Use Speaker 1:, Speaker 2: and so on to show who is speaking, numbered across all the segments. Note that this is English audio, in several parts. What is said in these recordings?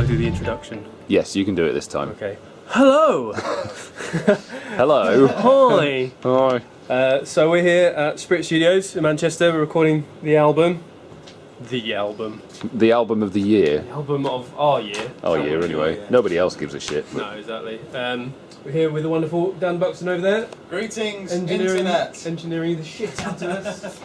Speaker 1: shall I do the introduction?
Speaker 2: Yes, you can do it this time.
Speaker 1: Okay. Hello!
Speaker 2: Hello.
Speaker 1: Hi!
Speaker 2: Hi.
Speaker 1: So we're here at Spirit Studios in Manchester. We're recording the album. The album.
Speaker 2: The album of the year.
Speaker 1: The album of our year.
Speaker 2: Our year, anyway.
Speaker 1: Year.
Speaker 2: Nobody else gives a shit.
Speaker 1: No, exactly. We're here with the wonderful Dan Buxton over there.
Speaker 3: Greetings, Internet!
Speaker 1: Engineering the shit out of us.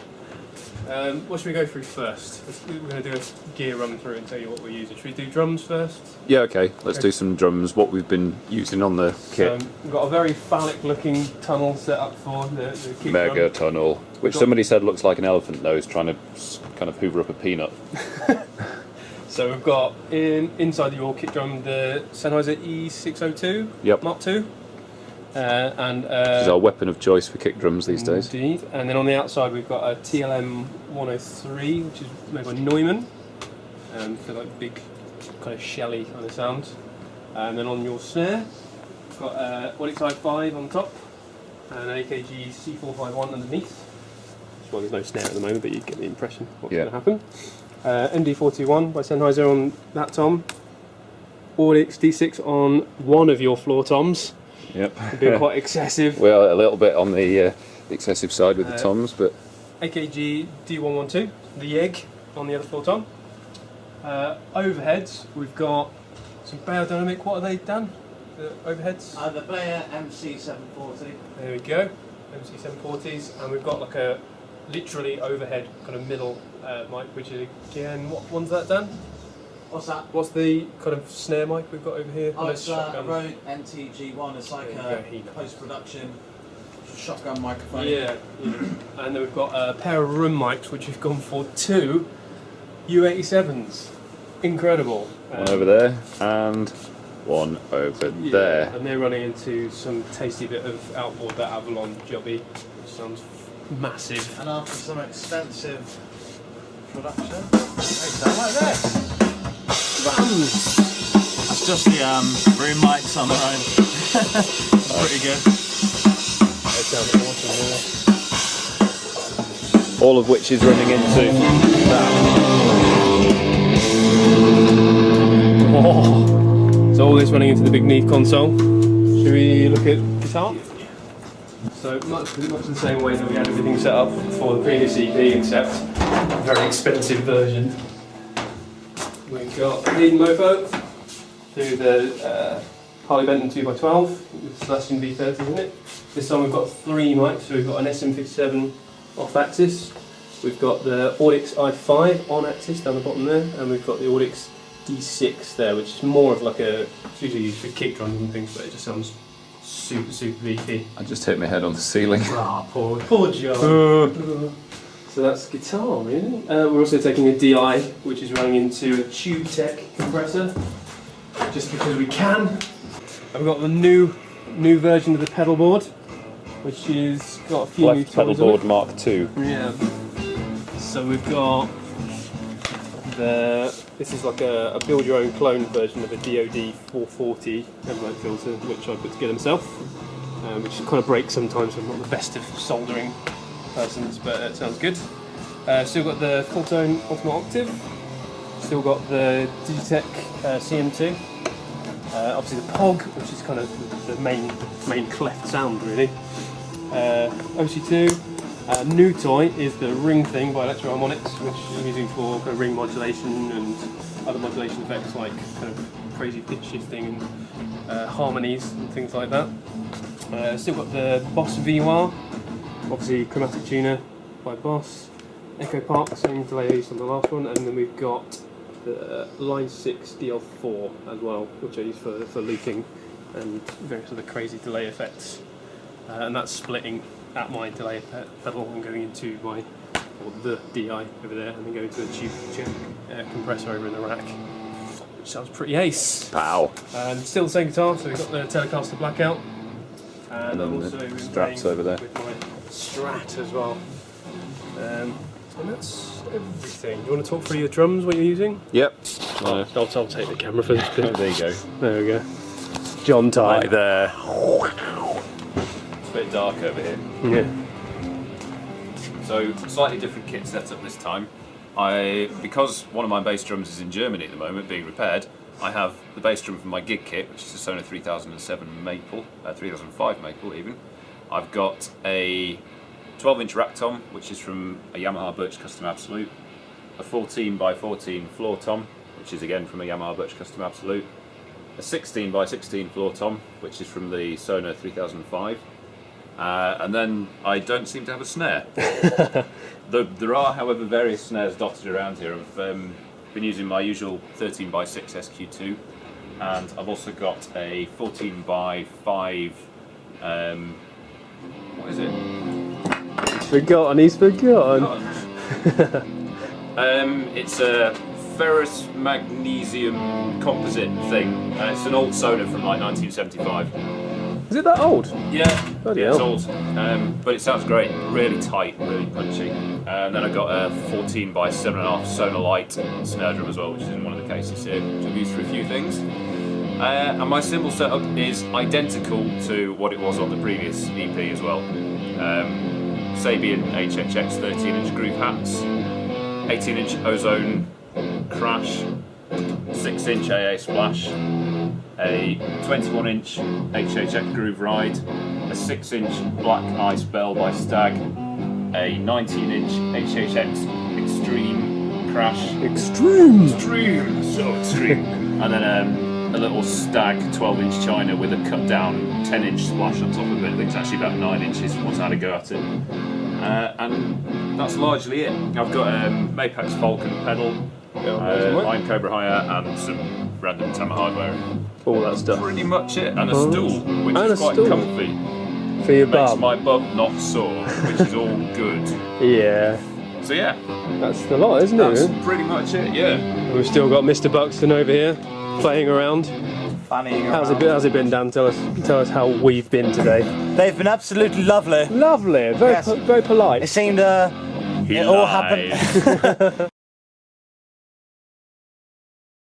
Speaker 1: What should we go through first? We're going to do a gear run through and tell you what we're using. Should we do drums first?
Speaker 2: Yeah, okay. Let's do some drums, what we've been using on the kit.
Speaker 1: We've got a very phallic looking tunnel set up for the kick
Speaker 2: Mega
Speaker 1: drum.
Speaker 2: tunnel, which somebody said looks like an elephant nose trying to kind of hoover up a peanut.
Speaker 1: So we've got inside your kick drum the Sennheiser E602
Speaker 2: Yep.
Speaker 1: Mark II.
Speaker 2: Which is our weapon of choice for kick drums these days.
Speaker 1: Indeed. And then on the outside we've got a TLM 103, which is made by Neumann, for like big kind of shelly kind of sound. And then on your snare, we've got Audix i5 on top and an AKG C451 underneath. Well, there's no snare at the moment, but you get the impression of what's going to happen. MD421 by Sennheiser on that tom. Audix D6 on one of your floor toms.
Speaker 2: Yep.
Speaker 1: Being quite excessive.
Speaker 2: Well, a little bit on the excessive side with the toms, but...
Speaker 1: AKG D112, the egg on the other floor tom. Overheads, we've got some Biodynamic, what are they, Dan? The overheads?
Speaker 3: The Bayer MC740.
Speaker 1: There we go, MC740s, and we've got like a literally overhead kind of middle mic, which is again, what one's that, Dan?
Speaker 3: What's that?
Speaker 1: What's the kind of snare mic we've got over here?
Speaker 3: Oh, it's a Rode NTG1. It's like a post-production shotgun microphone.
Speaker 1: Yeah. And then we've got a pair of room mics, which we've gone for two U87s. Incredible.
Speaker 2: One over there and one over there.
Speaker 1: And they're running into some tasty bit of outboard, that Avalon jobby, which sounds massive.
Speaker 3: And after some extensive production, they sound like this. That's just the room mics on their own. Pretty good.
Speaker 1: They sound awesome,
Speaker 2: All of which is running into that.
Speaker 1: Oh. So all this running into the big Neve console. Should we look at guitar? So much the same way that we had everything set up for the previous EP, except a very expensive version. We've got lead and mofo through the Harley Benton 2x12, the Sebastian V30, isn't it? This time we've got three mics, so we've got an SM57 off axis, we've got the Audix i5 on axis down the bottom there, and we've got the Audix D6 there, which is more of like it's usually used for kick drums and things, but it just sounds super beefy.
Speaker 2: I just hit my head on the ceiling.
Speaker 1: Ah, poor John. So that's guitar, really. We're also taking a DI, which is running into a Tube Tech compressor, just because we can. I've got the new version of the pedal board, which is got a few new
Speaker 2: Cleft pedal
Speaker 1: toys on
Speaker 2: board
Speaker 1: it.
Speaker 2: Mark II.
Speaker 1: Yeah. So we've got this is like a build your own clone version of a DoD 440 envelope filter, which I put together myself, which kind of breaks sometimes. I'm not the best of soldering persons, but it sounds good. Still got the full tone Ultimate Octave. Still got the Digitech CM2. Obviously the POG, which is kind of the main Cleft sound really. OC2. New toy is the Ring Thing by Electro Harmonics, which I'm using for kind of ring modulation and other modulation effects like kind of crazy pitch shifting and harmonies and things like that. Still got the BOSH V-Wah, obviously chromatic tuner by BOSH. Echo Park, same delay I used on the last one, and then we've got the Line 6 DL4 as well, which I use for looping and various other crazy delay effects. And that's splitting at my delay pedal and going into the DI over there, and then going to a Tube Tech compressor over in the rack, which sounds pretty ace.
Speaker 2: Pow!
Speaker 1: And still the same guitar, so we've got the Telecaster Blackout, and
Speaker 2: then
Speaker 1: also
Speaker 2: the straps over there
Speaker 1: with my Strat as well. And that's everything. You want to talk through your drums, what you're using?
Speaker 2: Yep.
Speaker 1: I'll take the camera for this bit.
Speaker 2: Oh, there you go.
Speaker 1: There we go. John type.
Speaker 2: Right there. It's a bit dark over here.
Speaker 1: Yeah.
Speaker 2: So, slightly different kit setup this time. Because one of my bass drums is in Germany at the moment, being repaired, I have the bass drum from my gig kit, which is a Sono 3007 Maple, 3005 Maple even. I've got a 12-inch rack tom, which is from a Yamaha BOSH Custom Absolute, a 14x14 floor tom, which is again from a Yamaha BOSH Custom Absolute, a 16x16 floor tom, which is from the Sono 3005, and then I don't seem to have a snare. There are, however, various snares dotted around here. I've been using my usual 13x6 SQ2, and I've also got a 14x5, what is it?
Speaker 1: He's forgotten.
Speaker 2: It's a ferrous magnesium composite thing. It's an old Sono from like 1975.
Speaker 1: Is it that old?
Speaker 2: Yeah,
Speaker 1: Bloody
Speaker 2: it's
Speaker 1: hell.
Speaker 2: old, but it sounds great. Really tight, really punchy. And then I got a 14x7.5 Sonolite snare drum as well, which is in one of the cases here, which I've used for a few things. And my cymbal setup is identical to what it was on the previous EP as well. Sabian HHX 13-inch groove hats, 18-inch Ozone Crash, 6-inch AA Splash, a 21-inch HHX Groove Ride, a 6-inch Black Ice Bell by Stag, a 19-inch HHX Extreme Crash.
Speaker 1: Extreme!
Speaker 2: So extreme! And then a little Stag 12-inch China with a cut-down 10-inch splash on top of it. I think it's actually about 9 inches once I had a go at it. And that's largely it. I've got a Mapex Falcon pedal, Iron Cobra hi-hat, and some random Tama hardware.
Speaker 1: All that stuff.
Speaker 2: Pretty much it, and a stool, which
Speaker 1: And
Speaker 2: is
Speaker 1: a
Speaker 2: quite
Speaker 1: stool.
Speaker 2: comfy.
Speaker 1: For your
Speaker 2: Makes
Speaker 1: bum.
Speaker 2: my bum not sore, which is all good.
Speaker 1: Yeah.
Speaker 2: So yeah,
Speaker 1: That's the lot, isn't
Speaker 2: that's
Speaker 1: it?
Speaker 2: pretty much it, yeah.
Speaker 1: We've still got Mr. Buxton over here, playing around.
Speaker 3: Fannying
Speaker 1: How's
Speaker 3: around.
Speaker 1: it been, Dan? Tell us how we've been today.
Speaker 3: They've been absolutely lovely.
Speaker 1: Lovely, very
Speaker 3: Yes.
Speaker 1: very polite.
Speaker 3: It seemed it all happened.